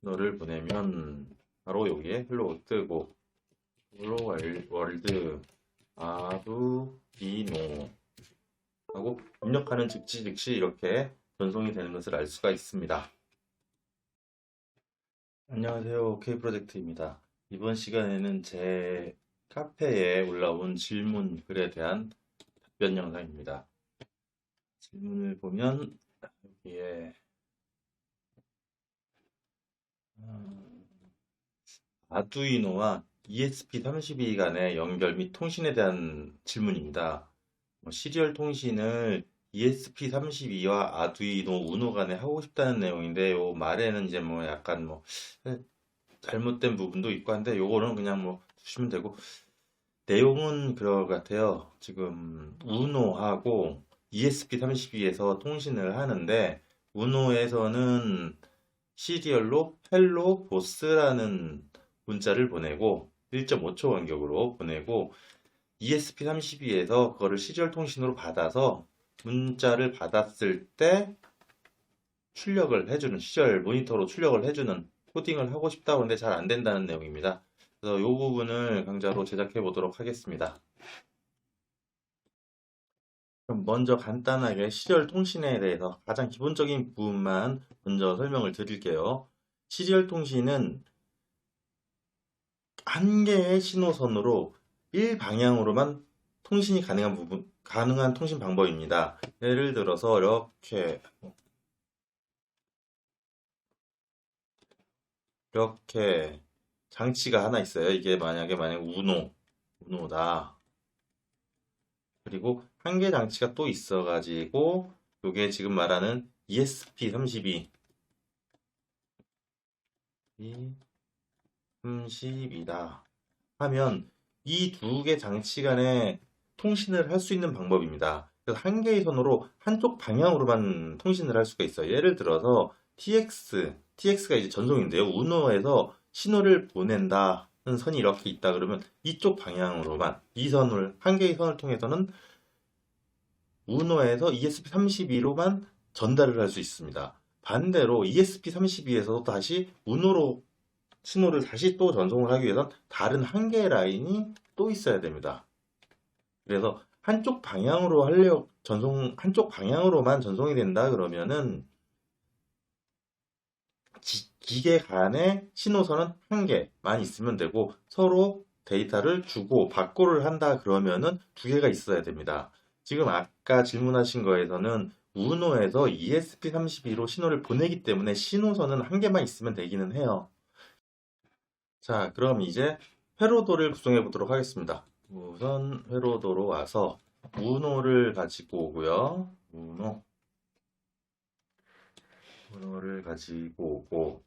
너를 보내면 바로 여기에 헬로 뜨고 헬로 월드 아두이노 하고 입력하는 즉시 이렇게 전송이 되는 것을 알 수가 있습니다. 안녕하세요. K프로젝트입니다. 이번 시간에는 제 카페에 올라온 질문 글에 대한 답변 영상입니다. 질문을 보면 여기에 아두이노와 ESP32 간의 연결 및 통신에 대한 질문입니다. 시리얼 통신을 ESP32와 아두이노 우노 간에 하고 싶다는 내용인데, 요 말에는 이제 뭐 약간 뭐 잘못된 부분도 있고 한데, 요거는 그냥 뭐 두시면 되고, 내용은 그럴 것 같아요. 지금 우노하고 ESP32에서 통신을 하는데, 우노에서는 시리얼로 헬로 보스라는 문자를 보내고 1.5초 간격으로 보내고, ESP32에서 그거를 시리얼 통신으로 받아서 문자를 받았을 때 출력을 해주는, 시리얼 모니터로 출력을 해주는 코딩을 하고 싶다고 하는데 잘 안 된다는 내용입니다. 그래서 이 부분을 강좌로 제작해 보도록 하겠습니다. 그럼 먼저 간단하게 시리얼 통신에 대해서 가장 기본적인 부분만 먼저 설명을 드릴게요. 시리얼 통신은 한 개의 신호선으로 1방향으로만 통신이 가능한 통신 방법입니다. 예를 들어서 이렇게 장치가 하나 있어요. 이게 만약에 우노다. 그리고 한 개 장치가 또 있어가지고 이게 지금 말하는 ESP32 32다 하면 이 두 개 장치 간에 통신을 할 수 있는 방법입니다. 그래서 한 개의 선으로 한쪽 방향으로만 통신을 할 수가 있어요. 예를 들어서 TX가 이제 전송인데요. 우노에서 신호를 보낸다는 선이 이렇게 있다 그러면 이쪽 방향으로만 한 개의 선을 통해서는 우노에서 ESP32로만 전달을 할 수 있습니다. 반대로 ESP32에서도 다시 우노로 신호를 다시 또 전송을 하기 위해선 다른 한 개의 라인이 또 있어야 됩니다. 그래서 한쪽 방향으로만 전송이 된다 그러면은 기계 간의 신호선은 한 개만 있으면 되고, 서로 데이터를 주고 받고를 한다 그러면은 두 개가 있어야 됩니다. 지금 아까 질문하신 거에서는 우노에서 ESP32로 신호를 보내기 때문에 신호선은 한 개만 있으면 되기는 해요. 자, 그럼 이제 회로도를 구성해 보도록 하겠습니다. 우선 회로도로 와서 우노를 가지고 오고요. 우노를 가지고 오고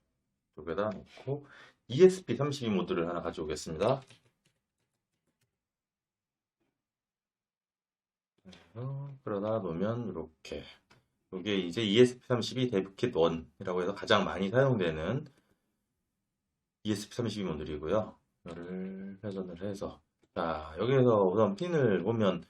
여기다 놓고 ESP32 모드를 하나 가져오겠습니다. 그러다 놓으면 이렇게 이게 이제 ESP32 데브킷 1이라고 해서 가장 많이 사용되는 ESP32 모듈이고요. 이거를 회전을 해서, 자, 여기에서 우선 핀을 보면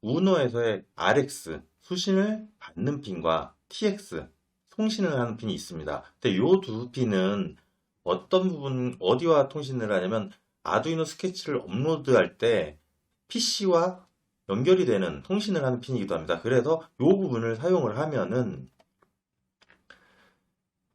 우노에서의 RX 수신을 받는 핀과 TX 통신을 하는 핀이 있습니다. 근데 이 두 핀은 어디와 통신을 하냐면 아두이노 스케치를 업로드할 때 PC와 연결이 되는 통신을 하는 핀이기도 합니다. 그래서 이 부분을 사용을 하면은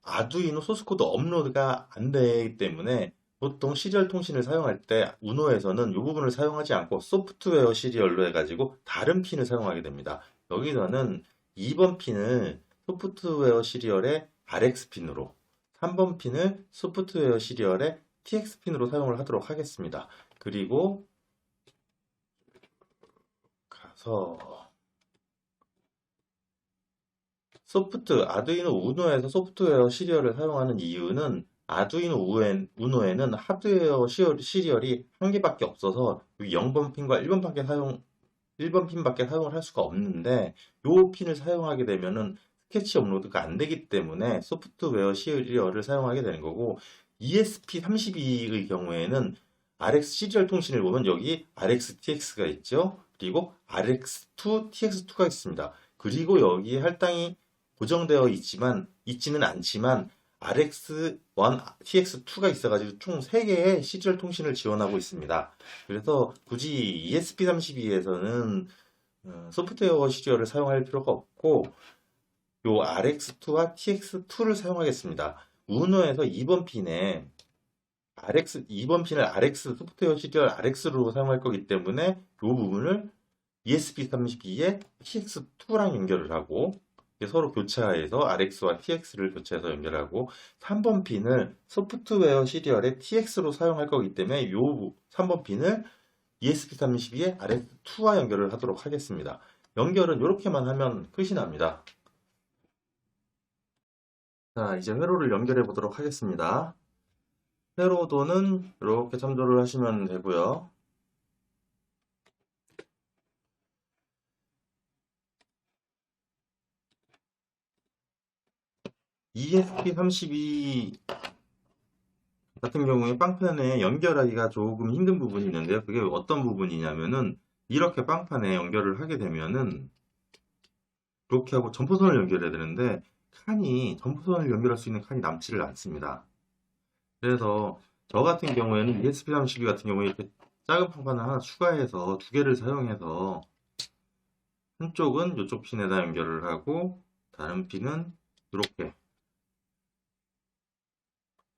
아두이노 소스코드 업로드가 안 되기 때문에 보통 시리얼 통신을 사용할 때 우노에서는 이 부분을 사용하지 않고 소프트웨어 시리얼로 해가지고 다른 핀을 사용하게 됩니다. 여기서는 2번 핀을 소프트웨어 시리얼의 RX 핀으로, 3번 핀을 소프트웨어 시리얼의 TX 핀으로 사용을 하도록 하겠습니다. 그리고 가서 아두이노 우노에서 소프트웨어 시리얼을 사용하는 이유는 아두이노 우노에는 하드웨어 시리얼이 한 개밖에 없어서 0번 핀과 1번 핀밖에 사용을 할 수가 없는데, 이 핀을 사용하게 되면은 스케치 업로드가 안 되기 때문에 소프트웨어 시리얼을 사용하게 되는 거고, ESP32의 경우에는 RX 시리얼 통신을 보면 여기 RxTX가 있죠. 그리고 RX2, TX2가 있습니다. 그리고 여기에 할당이 고정되어 있지는 않지만 RX1, TX2가 있어가지고 총 3개의 시리얼 통신을 지원하고 있습니다. 그래서 굳이 ESP32에서는 소프트웨어 시리얼을 사용할 필요가 없고 요 RX2와 TX2를 사용하겠습니다. 우노에서 2번 핀에2번 핀을 RX 소프트웨어 시리얼 RX로 사용할 거기 때문에 이 부분을 ESP32에 TX2랑 연결을 하고 서로 교차해서 RX와 TX를 교차해서 연결하고 3번 핀을 소프트웨어 시리얼의 TX로 사용할 거기 때문에 이 3번 핀을 ESP32에 RX2와 연결을 하도록 하겠습니다. 연결은 이렇게만 하면 끝이 납니다. 자, 이제 회로를 연결해 보도록 하겠습니다. 회로도는 이렇게 참조를 하시면 되고요. ESP32 같은 경우에 빵판에 연결하기가 조금 힘든 부분이 있는데요. 그게 어떤 부분이냐면은 이렇게 빵판에 연결을 하게 되면은 이렇게 하고 점포선을 연결해야 되는데 점포선을 연결할 수 있는 칸이 남지를 않습니다. 그래서 저 같은 경우에는 ESP32 같은 경우에 이렇게 작은 빵판을 하나 추가해서 두 개를 사용해서 한쪽은 이쪽 핀에다 연결을 하고 다른 핀은 이렇게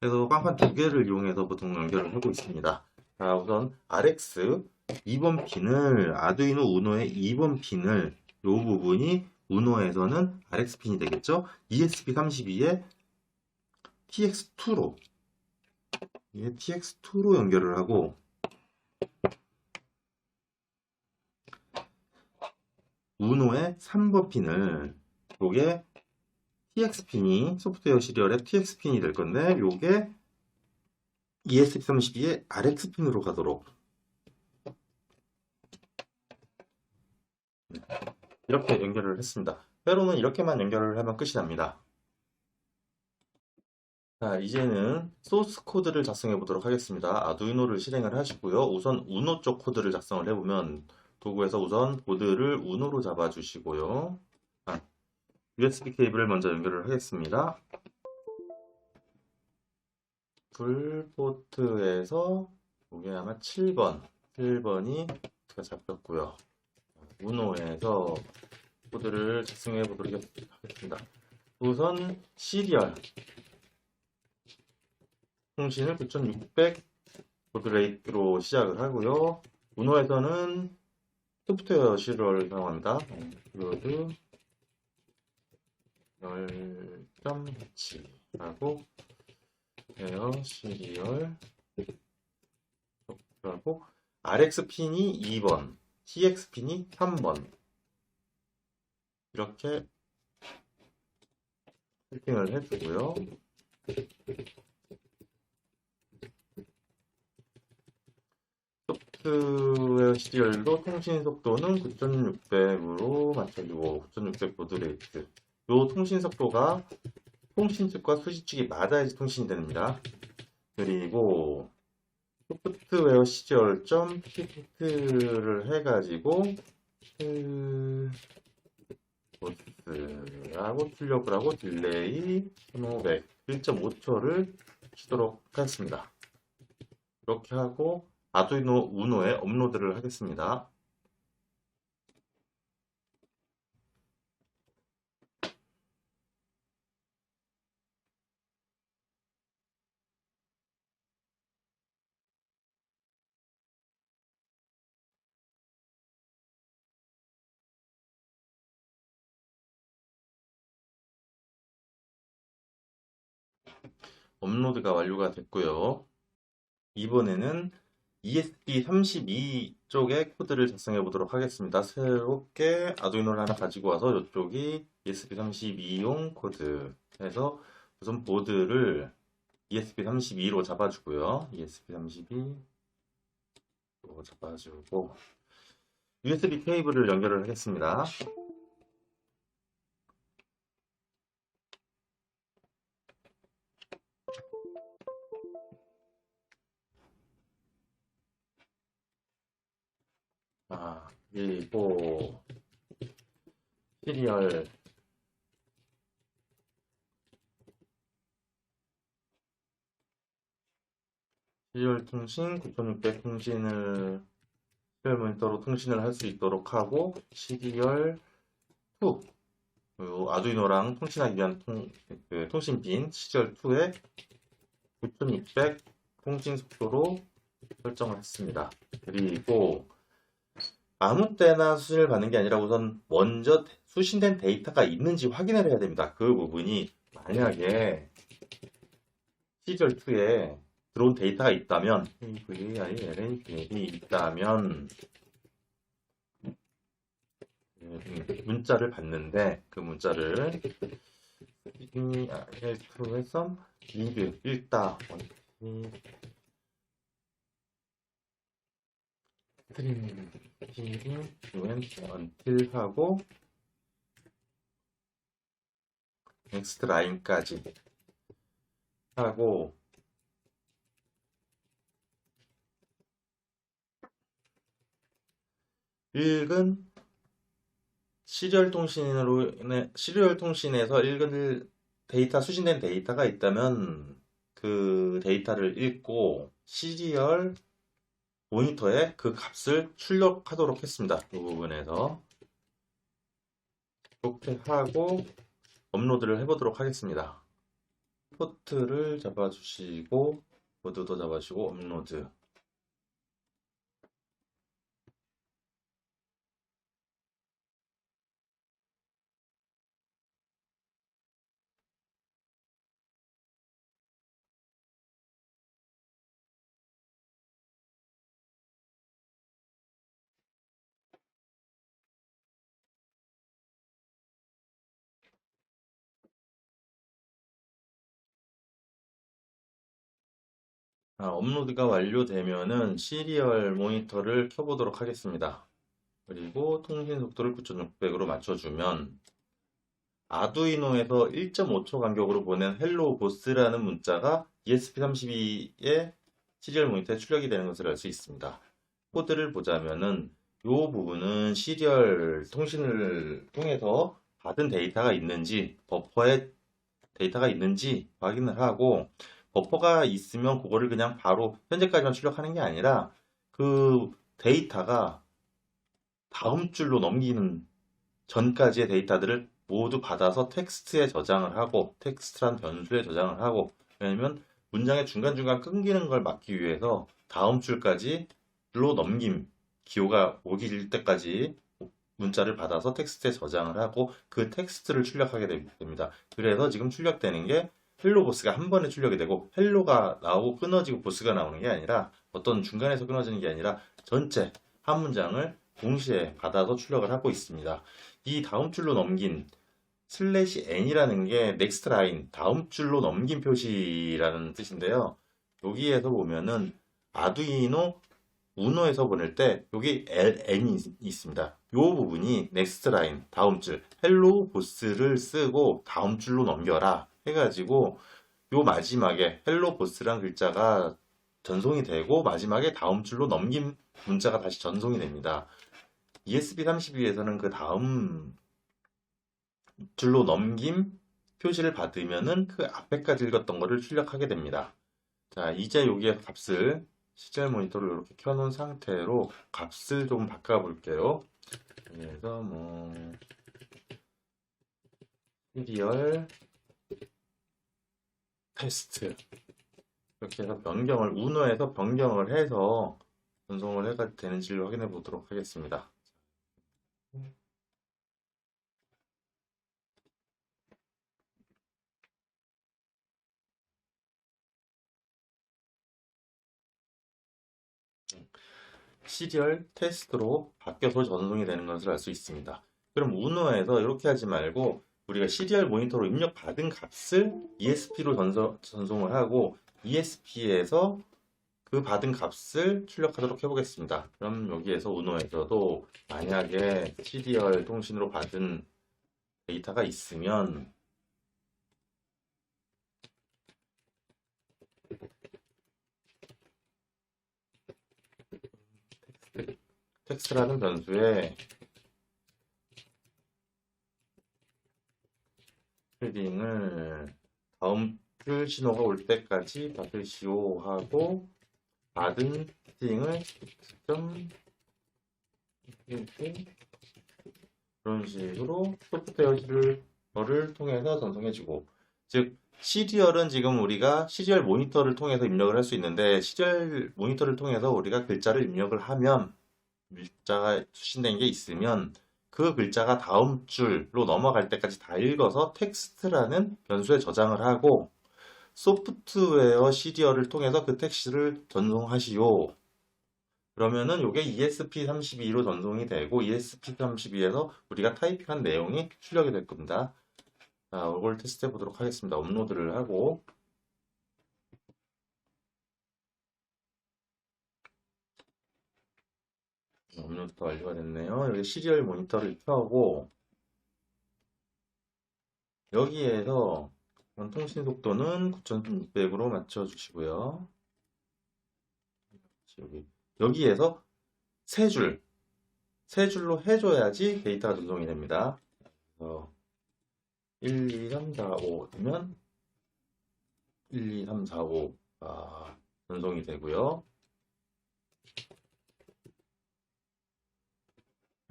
해서 빵판 두 개를 이용해서 보통 연결을 하고 있습니다. 자, 우선 RX 2번 핀을 아두이노 우노의 2번 핀을 이 부분이 우노에서는 RX 핀이 되겠죠. ESP32에 TX2로 TX2로 연결을 하고 우노의 3번 핀을 요게 TX핀이 소프트웨어 시리얼의 TX핀이 될 건데 요게 ESP32의 RX핀으로 가도록 이렇게 연결을 했습니다. 회로는 이렇게만 연결을 하면 끝이 납니다. 자, 이제는 소스 코드를 작성해 보도록 하겠습니다. 아두이노를 실행을 하시고요. 우선 우노 쪽 코드를 작성을 해보면 도구에서 우선 보드를 우노로 잡아주시고요. USB 케이블을 먼저 연결을 하겠습니다. 풀포트에서 이게 아마 7번이 잡혔고요. 우노에서 코드를 작성해 보도록 하겠습니다. 우선 시리얼 통신을 9600 보드레이트로 시작을 하고요. 우노에서는 소프트웨어 시리얼을 사용합니다. 로드 10점 해치하고 에어 시리얼 하고 RX 핀이 2번, TX 핀이 3번 이렇게 세팅을 해주고요. 소프트웨어 시리얼도 통신 속도는 9600으로 맞춰주고 9600 보드레이트. 이 통신 속도가 통신 측과 수시 측이 맞아야지 통신이 됩니다. 그리고 소프트웨어 시리얼 PT를 해가지고 보스하고 출력을 하고 딜레이 1500 1.5초를 치도록 하겠습니다. 이렇게 하고 아두이노 우노에 업로드를 하겠습니다. 업로드가 완료가 됐고요. 이번에는 ESP32 쪽의 코드를 작성해 보도록 하겠습니다. 새롭게 아두이노를 하나 가지고 와서 이쪽이 ESP32용 코드 해서 우선 보드를 ESP32로 잡아주고요. ESP32로 잡아주고 USB 케이블을 연결을 하겠습니다. 그리고 시리얼 시리얼 통신 9600 통신을 시리얼 모니터로 통신을 할 수 있도록 하고 시리얼 2 그리고 아두이노랑 통신하기 위한 통신빈 시리얼 2에 9600 통신 속도로 설정을 했습니다. 그리고 아무 때나 수신을 받는 게 아니라 우선 먼저 수신된 데이터가 있는지 확인을 해야 됩니다. 그 부분이 만약에 시리얼2에 들어온 데이터가 있다면 AVILAP이 있다면 문자를 받는데 그 문자를 L2에서 리드 읽다 until 하고 넥스트 라인까지 하고 읽은 시리얼 통신에서 읽은 데이터 수신된 데이터가 있다면 그 데이터를 읽고 시리얼 모니터에 그 값을 출력하도록 했습니다. 이 부분에서 이렇게 하고 업로드를 해보도록 하겠습니다. 포트를 잡아주시고 모드도 잡아주시고 업로드. 업로드가 완료되면은 시리얼 모니터를 켜보도록 하겠습니다. 그리고 통신 속도를 9600으로 맞춰주면 아두이노에서 1.5초 간격으로 보낸 헬로 보스라는 문자가 ESP32의 시리얼 모니터에 출력이 되는 것을 알 수 있습니다. 코드를 보자면은 이 부분은 시리얼 통신을 통해서 받은 데이터가 있는지 버퍼에 데이터가 있는지 확인을 하고 버퍼가 있으면 그거를 그냥 바로 현재까지만 출력하는 게 아니라 그 데이터가 다음 줄로 넘기는 전까지의 데이터들을 모두 받아서 텍스트에 저장을 하고 텍스트란 변수에 저장을 하고 왜냐면 문장의 중간중간 끊기는 걸 막기 위해서 다음 줄까지로 넘김 기호가 오길 때까지 문자를 받아서 텍스트에 저장을 하고 그 텍스트를 출력하게 됩니다. 그래서 지금 출력되는 게 헬로 보스가 한 번에 출력이 되고 헬로가 나오고 끊어지고 보스가 나오는 게 아니라 어떤 중간에서 끊어지는 게 아니라 전체 한 문장을 동시에 받아서 출력을 하고 있습니다. 이 다음 줄로 넘긴 /n이라는 게 넥스트 라인 다음 줄로 넘긴 표시라는 뜻인데요. 여기에서 보면은 아두이노 우노에서 보낼 때 여기 LN이 있습니다. 이 부분이 넥스트 라인 다음 줄 헬로 보스를 쓰고 다음 줄로 넘겨라 해가지고 요 마지막에 헬로 보스란 글자가 전송이 되고 마지막에 다음 줄로 넘긴 문자가 다시 전송이 됩니다. ESP32에서는 그 다음 줄로 넘김 표시를 받으면은 그 앞에까지 읽었던 거를 출력하게 됩니다. 자, 이제 여기에 값을 시리얼 모니터를 이렇게 켜놓은 상태로 값을 좀 바꿔볼게요. 그래서 시리얼 테스트 이렇게 해서 우노에서 변경을 해서 전송을 해가 되는지를 확인해 보도록 하겠습니다. 시리얼 테스트로 바뀌어서 전송이 되는 것을 알 수 있습니다. 그럼 우노에서 이렇게 하지 말고 우리가 시리얼 모니터로 입력받은 값을 ESP로 전송을 하고 ESP에서 그 받은 값을 출력하도록 해보겠습니다. 그럼 여기에서 우노에서도 만약에 시리얼 통신으로 받은 데이터가 있으면 텍스트라는 변수에 패딩을 다음 줄 신호가 올 때까지 받으시오 하고 받은 스트링을 점 그런 식으로 소프트웨어를 통해서 전송해주고, 즉 시리얼은 지금 우리가 시리얼 모니터를 통해서 입력을 할 수 있는데, 시리얼 모니터를 통해서 우리가 글자를 입력을 하면, 글자가 수신된 게 있으면 그 글자가 다음 줄로 넘어갈 때까지 다 읽어서 텍스트라는 변수에 저장을 하고, 소프트웨어 시리얼을 통해서 그 텍스트를 전송하시오. 그러면은 이게 ESP32로 전송이 되고, ESP32에서 우리가 타이핑한 내용이 출력이 될 겁니다. 자, 이걸 테스트 해보도록 하겠습니다. 업로드를 하고, 업로드가 완료가 됐네요. 여기 시리얼 모니터를 켜고, 여기에서 통신 속도는 9600으로 맞춰주시고요. 여기에서 세 줄로 해줘야지 데이터가 전송이 됩니다. 그래서 1, 2, 3, 4, 5 되면 1, 2, 3, 4, 5가 전송이 되고요.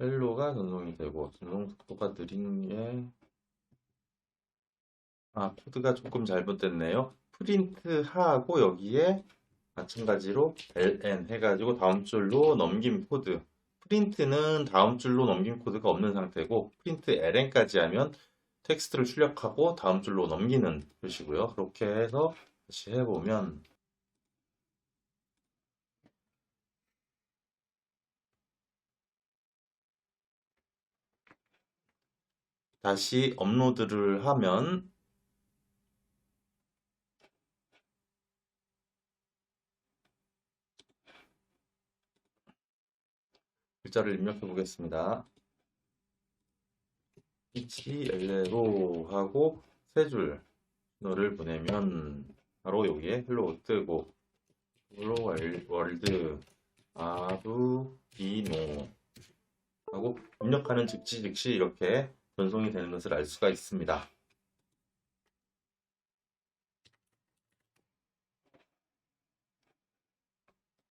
헬로가 전송이 되고, 전송 속도가 느린 게, 코드가 조금 잘못됐네요. 프린트하고 여기에 마찬가지로 ln 해가지고 다음 줄로 넘김 코드. 프린트는 다음 줄로 넘김 코드가 없는 상태고, 프린트 ln까지 하면 텍스트를 출력하고 다음 줄로 넘기는 표시고요. 그렇게 해서 다시 해보면, 다시 업로드를 하면 글자를 입력해 보겠습니다. HL로 하고 세 줄 너를 보내면 바로 여기에 헬로 뜨고, 헬로 월드 아두이노 하고 입력하는 즉시 이렇게 전송이 되는 것을 알 수가 있습니다.